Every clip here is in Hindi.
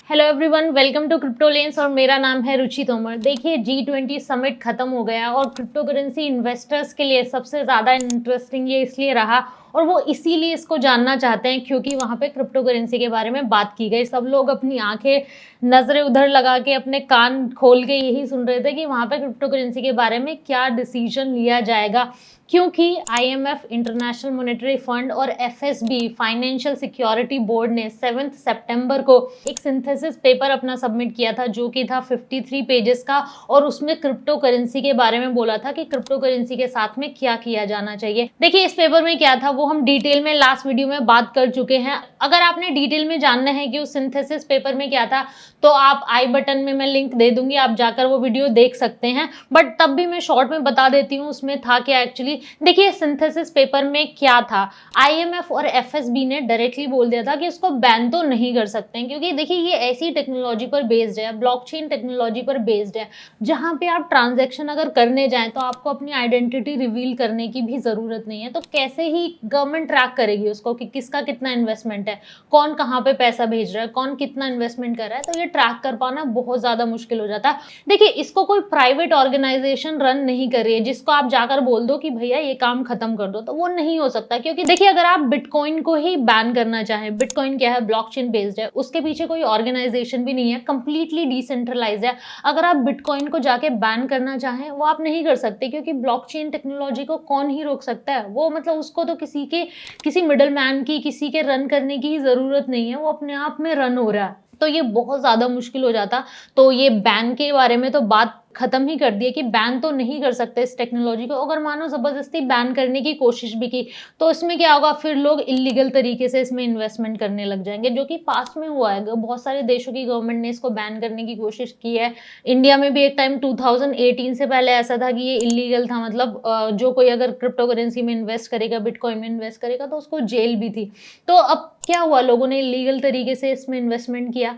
Hello everyone, welcome to crypto lens और मेरा नाम है रुचि तोमर। देखिए, G20 समिट खत्म हो गया और क्रिप्टो करेंसी इन्वेस्टर्स के लिए सबसे ज़्यादा इंटरेस्टिंग ये इसलिए रहा और वो इसीलिए इसको जानना चाहते हैं क्योंकि वहाँ पे क्रिप्टो करेंसी के बारे में बात की गई। सब लोग अपनी आंखें नज़रें उधर लगा के अपने कान खोल के यही सुन रहे थे कि वहाँ पे क्रिप्टो करेंसी के बारे में क्या डिसीजन लिया जाएगा, क्योंकि IMF इंटरनेशनल मॉनेटरी फंड और FSB फाइनेंशियल सिक्योरिटी बोर्ड ने 7 सितंबर को एक सिंथेसिस पेपर अपना सबमिट किया था जो कि था 53 पेजेस का और उसमें क्रिप्टो करेंसी के बारे में बोला था कि क्रिप्टो करेंसी के साथ में क्या किया जाना चाहिए। देखिए, इस पेपर में क्या था वो हम डिटेल में लास्ट वीडियो में बात कर चुके हैं। अगर आपने डिटेल में जानना है कि उस सिंथेसिस पेपर में क्या था तो आप आई बटन में मैं लिंक दे दूंगी, आप जाकर वो वीडियो देख सकते हैं। बट तब भी मैं शॉर्ट में बता देती हूँ उसमें था क्या एक्चुअली। देखिए, सिंथेसिस पेपर में क्या था, IMF और FSB ने डायरेक्टली बोल दिया था कि इसको बैन तो नहीं कर सकते हैं क्योंकि देखिए ये ऐसी टेक्नोलॉजी पर बेस्ड है, ब्लॉकचेन टेक्नोलॉजी पर बेस्ड है, जहां पे आप ट्रांजैक्शन अगर करने जाएं तो आपको अपनी आइडेंटिटी रिवील करने की भी जरूरत नहीं है। तो कैसे ही गवर्नमेंट ट्रैक करेगी उसको कि किसका कितना इन्वेस्टमेंट है, कौन कहाँ पे पैसा भेज रहा है, कौन कितना इन्वेस्टमेंट कर रहा है, तो ये ट्रैक कर पाना बहुत ज्यादा मुश्किल हो जाता है। देखिए, इसको कोई प्राइवेट ऑर्गेनाइजेशन रन नहीं कर रही है जिसको आप जाकर बोल दो कि भैया ये काम खत्म कर दो, तो वो नहीं हो सकता। क्योंकि देखिए, अगर आप बिटकॉइन को ही बैन करना चाहें, बिटकॉइन क्या है, ब्लॉकचेन बेस्ड है, उसके पीछे कोई ऑर्गेनाइजेशन भी नहीं है, कंप्लीटली डिसेंट्रलाइज्ड है। अगर आप बिटकॉइन को जाके बैन करना चाहें वो आप नहीं कर सकते क्योंकि ब्लॉकचेन टेक्नोलॉजी को कौन ही रोक सकता है। वो मतलब उसको तो किसी मिडल मैन की, किसी के रन करने की जरूरत नहीं है, वो अपने आप में रन हो रहा है। तो ये बहुत ज्यादा मुश्किल हो जाता। तो ये बैन के बारे में तो बात खत्म ही कर दिया कि बैन तो नहीं कर सकते इस टेक्नोलॉजी को। अगर मानो जबरदस्ती बैन करने की कोशिश भी की तो इसमें क्या होगा, फिर लोग इलीगल तरीके से इसमें इन्वेस्टमेंट करने लग जाएंगे, जो कि पास्ट में हुआ है। बहुत सारे देशों की गवर्नमेंट ने इसको बैन करने की कोशिश की है। इंडिया में भी एक टाइम 2018 से पहले ऐसा था कि ये इलीगल था, मतलब जो कोई अगर क्रिप्टो करेंसी में इन्वेस्ट करेगा, बिटकॉइन में इन्वेस्ट करेगा तो उसको जेल भी थी। तो अब क्या हुआ, लोगों ने इलीगल तरीके से इसमें इन्वेस्टमेंट किया।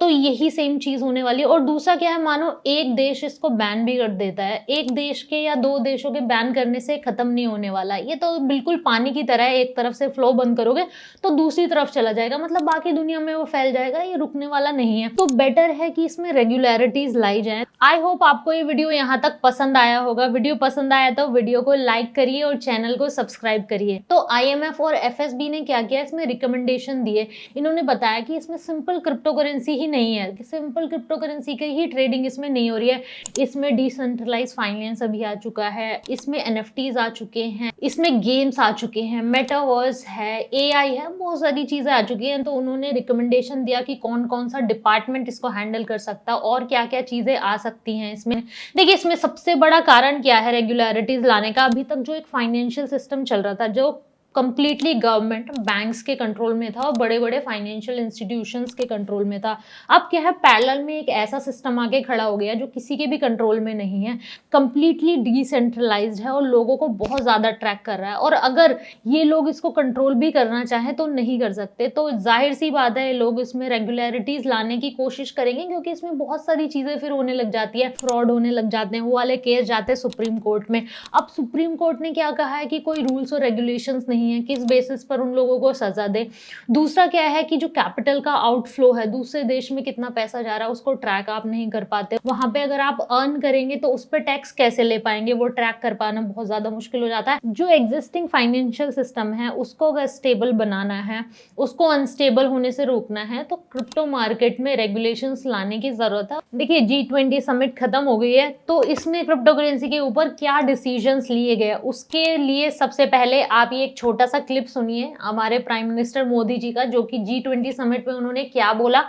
तो यही सेम चीज होने वाली है। और दूसरा क्या है, मानो एक देश इसको बैन भी कर देता है, एक देश के या दो देशों के बैन करने से खत्म नहीं होने वाला। ये तो बिल्कुल पानी की तरह है, एक तरफ से फ्लो बंद करोगे तो दूसरी तरफ चला जाएगा, मतलब बाकी दुनिया में वो फैल जाएगा, ये रुकने वाला नहीं है। तो बेटर है कि इसमें रेगुलरिटीज लाई जाए। आई होप आपको ये वीडियो यहाँ तक पसंद आया होगा। वीडियो पसंद आया तो वीडियो को लाइक करिए और चैनल को सब्सक्राइब करिए। तो IMF और FSB ने क्या किया, इसमें रिकमेंडेशन दिए। इन्होंने बताया कि इसमें सिंपल क्रिप्टो करेंसी ही नहीं है, सिंपल क्रिप्टो करेंसी की ही ट्रेडिंग इसमें नहीं हो रही है। इसमें डिसेंट्रलाइज फाइनेंस अभी आ चुका है, इसमें NFTs आ चुके हैं, इसमें गेम्स आ चुके हैं, मेटावर्स है, AI है, बहुत सारी चीजें आ चुकी हैं। तो उन्होंने रिकमेंडेशन दिया कि कौन कौन सा डिपार्टमेंट इसको हैंडल कर सकता है और क्या क्या चीजें आ सकती हैं इसमें। देखिए, इसमें सबसे बड़ा कारण क्या है रेगुलरिटीज लाने का, अभी तक जो एक फाइनेंशियल सिस्टम चल रहा था जो कंप्लीटली गवर्नमेंट बैंक्स के कंट्रोल में था और बड़े बड़े फाइनेंशियल इंस्टीट्यूशंस के कंट्रोल में था। अब क्या है, पैरेलल में एक ऐसा सिस्टम आके खड़ा हो गया जो किसी के भी कंट्रोल में नहीं है, कंप्लीटली डिसेंट्रलाइज्ड है और लोगों को बहुत ज़्यादा ट्रैक कर रहा है। और अगर ये लोग इसको कंट्रोल भी करना चाहें तो नहीं कर सकते। तो जाहिर सी बात है, लोग इसमें रेगुलरिटीज़ लाने की कोशिश करेंगे क्योंकि इसमें बहुत सारी चीज़ें फिर होने लग जाती है, फ्रॉड होने लग जाते हैं, वो वाले केस जाते हैं सुप्रीम कोर्ट में। अब सुप्रीम कोर्ट ने क्या कहा है कि कोई रूल्स और रेगुलेशंस नहीं है, किस बेसिस पर उन लोगों को सजा दे। दूसरा क्या है कि जो कैपिटल का आउटफ्लो है, दूसरे देश में कितना पैसा जा रहा है उसको ट्रैक आप नहीं कर पाते। वहां पे अगर आप अर्न करेंगे तो उस पर टैक्स कैसे ले पाएंगे, वो ट्रैक कर पाना बहुत ज्यादा मुश्किल हो जाता है। जो एग्जिस्टिंग फाइनेंशियल सिस्टम है उसको अगर स्टेबल बनाना है, उसको अनस्टेबल होने से रोकना है, तो क्रिप्टो मार्केट में रेगुलेशंस लाने की जरूरत है। देखिए, G20 समिट खत्म हो गई है, तो इसमें क्रिप्टो करेंसी के ऊपर क्या डिसीजंस लिए गए उसके लिए सबसे पहले आप ये एक छोटा सा क्लिप सुनिए हमारे प्राइम मिनिस्टर मोदी जी का, जो कि G20 समिट में उन्होंने क्या बोला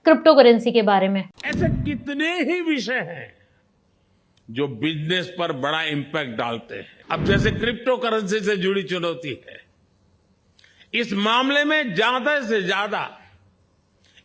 क्रिप्टो करेंसी के बारे में। ऐसे कितने ही विषय हैं जो बिजनेस पर बड़ा इंपैक्ट डालते हैं। अब जैसे क्रिप्टो करेंसी से जुड़ी चुनौती है, इस मामले में ज्यादा से ज्यादा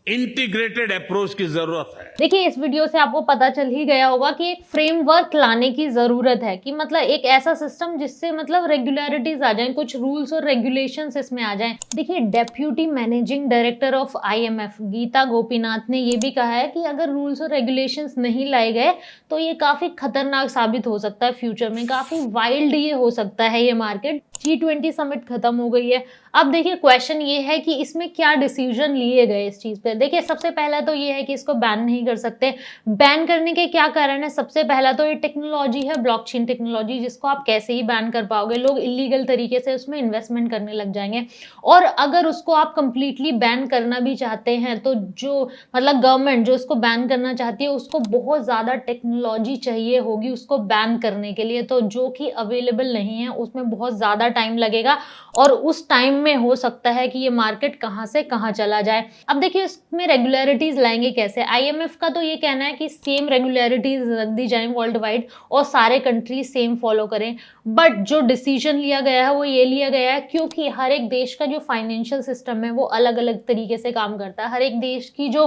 इंटीग्रेटेड अप्रोच की जरूरत है। देखिए, इस वीडियो से आपको पता चल ही गया होगा कि एक फ्रेमवर्क लाने की जरूरत है, कि मतलब एक ऐसा सिस्टम जिससे मतलब रेगुलरिटीज आ जाएं, कुछ रूल्स और रेगुलेशंस इसमें आ जाएं। देखिए, deputy managing director of IMF Gita Gopinath ने ये भी कहा है कि अगर रूल्स और रेगुलेशंस नहीं लाए गए तो ये काफी खतरनाक साबित हो सकता है, फ्यूचर में काफी वाइल्ड ये हो सकता है ये मार्केट। G20 समिट खत्म हो गई है। अब देखिए, क्वेश्चन ये है कि इसमें क्या डिसीजन लिए गए इस चीज पे सकते हैं। देखिए सबसे पहला तो ये है कि इसको बैन नहीं कर सकते। बैन करने के क्या कारण है? सबसे पहला तो ये टेक्नोलॉजी है, ब्लॉकचेन टेक्नोलॉजी, जिसको आप कैसे ही बैन कर पाओगे? लोग इलीगल तरीके से उसमें इन्वेस्टमेंट करने लग जाएंगे। और अगर उसको आप कंप्लीटली बैन करना भी चाहते हैं तो जो मतलब गवर्नमेंट जो उसको बैन करना चाहती है उसको बहुत ज़्यादा टेक्नोलॉजी चाहिए होगी उसको बैन करने के लिए, तो जो कि अवेलेबल नहीं है, उसमें बहुत ज़्यादा टाइम लगेगा और उस टाइम में हो सकता है कि ये मार्केट कहाँ से कहाँ चला जाए। अब देखिए इसमें रेगुलरिटीज़ लाएंगे कैसे? आईएमएफ का तो ये कहना है कि सेम रेगुलरिटीज़ रख दी जाए वर्ल्ड वाइड और सारे कंट्रीज सेम फॉलो करें, बट जो डिसीजन लिया गया है वो ये लिया गया है क्योंकि हर एक देश का जो फाइनेंशियल सिस्टम है वो अलग अलग तरीके से काम करता है। हर एक देश की जो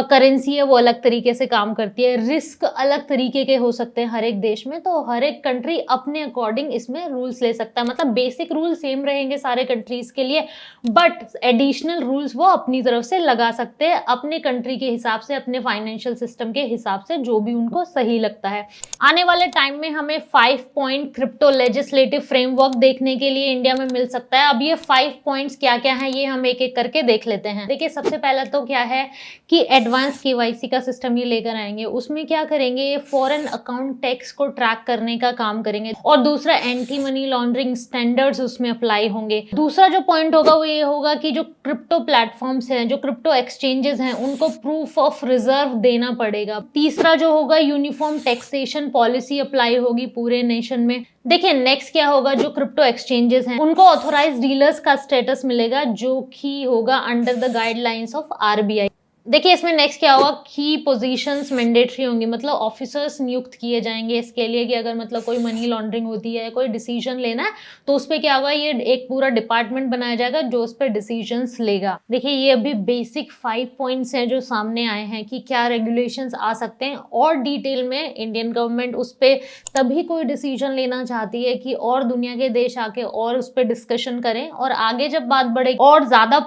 करेंसी है वो अलग तरीके से काम करती है, रिस्क अलग तरीके के हो सकते हैं हर एक देश में, तो हर एक कंट्री अपने अकॉर्डिंग इसमें रूल्स ले सकता है। मतलब बेसिक रूल सेम रहेंगे सारे कंट्रीज के लिए, बट एडिशनल रूल्स वो अपनी तरफ से लगा सकते हैं अपने कंट्री के हिसाब से, अपने फाइनेंशियल सिस्टम के हिसाब से, जो भी उनको सही लगता है। आने वाले टाइम में हमें 5 पॉइंट क्रिप्टो लेजिस्लेटिव फ्रेमवर्क देखने के लिए इंडिया में मिल सकता है। अब ये 5 पॉइंट्स क्या क्या हैं ये हम एक एक करके देख लेते हैं। देखिए सबसे पहला तो क्या है कि एडवांस केवाईसी का सिस्टम ये लेकर आएंगे। उसमें क्या करेंगे, ये फॉरेन अकाउंट टैक्स को ट्रैक करने का काम करेंगे और दूसरा एंटी मनी लॉन्ड्रिंग स्टैंडर्ड्स उसमें अप्लाई होंगे। दूसरा जो पॉइंट होगा वो ये होगा कि जो क्रिप्टो प्लेटफॉर्म्स हैं, जो क्रिप्टो एक्सचेंजेस हैं, उनको प्रूफ ऑफ रिजर्व देना पड़ेगा। तीसरा जो होगा यूनिफॉर्म टैक्सेशन पॉलिसी अप्लाई होगी पूरे नेशन में। देखिए नेक्स्ट क्या होगा, जो क्रिप्टो एक्सचेंजेस हैं उनको ऑथोराइज्ड डीलर्स का स्टेटस मिलेगा जो कि होगा under the guidelines of RBI. देखिए इसमें नेक्स्ट क्या होगा, की पोजीशंस मैंडेटरी होंगी, मतलब ऑफिसर्स नियुक्त किए जाएंगे इसके लिए कि अगर मतलब कोई मनी लॉन्ड्रिंग होती है, कोई डिसीजन लेना है तो उस पर क्या होगा, ये एक पूरा डिपार्टमेंट बनाया जाएगा जो उस पर डिसीजंस लेगा। देखिए ये अभी बेसिक 5 पॉइंट्स हैं जो सामने आए हैं कि क्या रेगुलेशंस आ सकते हैं, और डिटेल में इंडियन गवर्नमेंट उस पर तभी कोई डिसीजन लेना चाहती है कि और दुनिया के देश आके और उस पर डिस्कशन करें, और आगे जब बात बढ़ेगी और ज़्यादा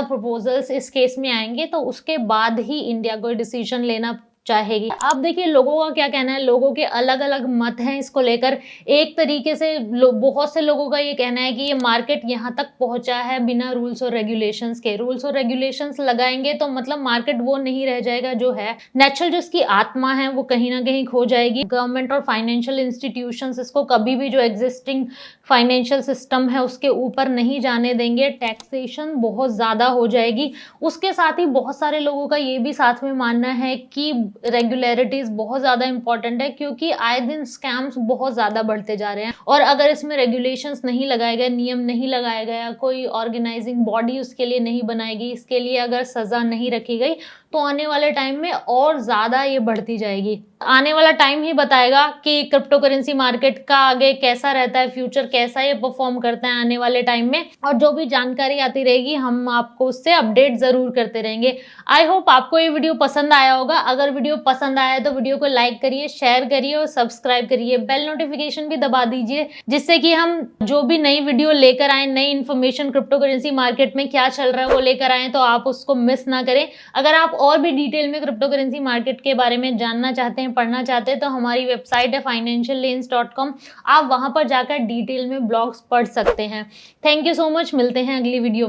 प्रपोजल्स इस केस में आएंगे तो उसके बाद ही इंडिया कोई डिसीजन लेना चाहेगी। अब देखिए लोगों का क्या कहना है, लोगों के अलग अलग मत हैं इसको लेकर। एक तरीके से बहुत से लोगों का ये कहना है कि ये मार्केट यहाँ तक पहुंचा है बिना रूल्स और रेगुलेशंस के। रूल्स और रेगुलेशंस लगाएंगे तो मतलब मार्केट वो नहीं रह जाएगा जो है नेचुरल, जिसकी आत्मा है वो कहीं ना कहीं खो जाएगी। गवर्नमेंट और फाइनेंशियल इंस्टीट्यूशंस इसको कभी भी जो एग्जिस्टिंग फाइनेंशियल सिस्टम है उसके ऊपर नहीं जाने देंगे। टैक्सेशन बहुत ज़्यादा हो जाएगी। उसके साथ ही बहुत सारे लोगों का ये भी साथ में मानना है कि रेगुलरिटीज बहुत ज़्यादा इंपॉर्टेंट है क्योंकि आए दिन स्कैम्स बहुत ज़्यादा बढ़ते जा रहे हैं, और अगर इसमें रेगुलेशंस नहीं लगाए गए, नियम नहीं लगाया गया, कोई ऑर्गेनाइजिंग बॉडी उसके लिए नहीं बनाएगी, इसके लिए अगर सज़ा नहीं रखी गई तो आने वाले टाइम में और ज़्यादा ये बढ़ती जाएगी। आने वाला टाइम ही बताएगा कि क्रिप्टो करेंसी मार्केट का आगे कैसा रहता है, फ्यूचर कैसा ये परफॉर्म करता है आने वाले टाइम में, और जो भी जानकारी आती रहेगी हम आपको उससे अपडेट ज़रूर करते रहेंगे। आई होप आपको ये वीडियो पसंद आया होगा। अगर वीडियो पसंद आया है तो वीडियो को लाइक करिए, शेयर करिए और सब्सक्राइब करिए। बेल नोटिफिकेशन भी दबा दीजिए जिससे कि हम जो भी नई वीडियो लेकर आए, नई इन्फॉर्मेशन क्रिप्टो करेंसी मार्केट में क्या चल रहा है वो लेकर आए तो आप उसको मिस ना करें। अगर आप और भी डिटेल में क्रिप्टो करेंसी मार्केट के बारे में जानना चाहते हैं, पढ़ना चाहते हैं, तो हमारी वेबसाइट है financiallanes.com। आप वहां पर जाकर डिटेल में ब्लॉग्स पढ़ सकते हैं। थैंक यू सो मच, मिलते हैं अगली वीडियो में।